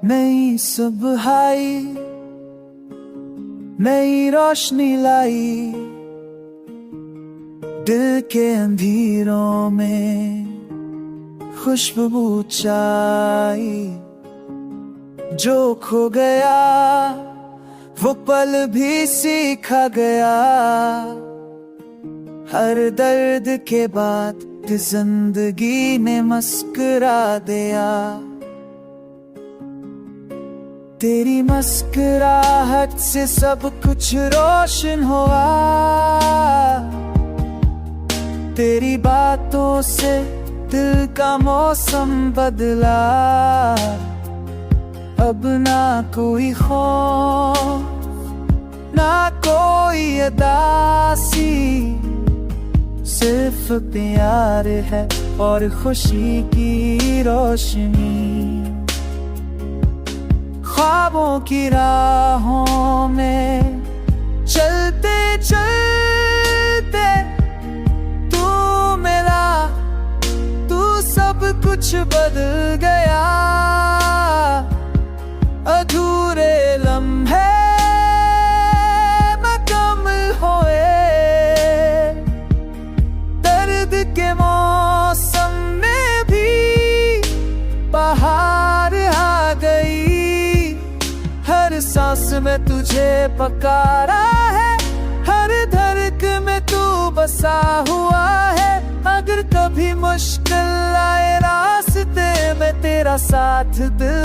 नई सुबह आई, नई रोशनी लाई, दिल के अंधेरों में खुशबू छाई। जो खो गया वो पल भी सीखा गया, हर दर्द के बाद जिंदगी ने मुस्कुरा दिया। तेरी मुस्कुराहट से सब कुछ रोशन हुआ, तेरी बातों से दिल का मौसम बदला। अब ना कोई खौफ, ना कोई उदासी, सिर्फ प्यार है और खुशी की रोशनी। ख्वाबों की राहों में चलते चलते तू मिला, तू सब कुछ बदल गया। अधूरे लम्हे मुकम्मल हुए, दर्द के मौसम में भी बाहर आ गई। हर सांस में तुझे पकारा है, हर धड़कन में तू बसा हुआ है। अगर कभी मुश्किल आए रास्ते में, तेरा साथ दिल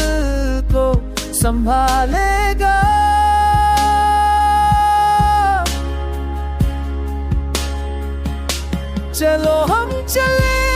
को संभालेगा। चलो हम चले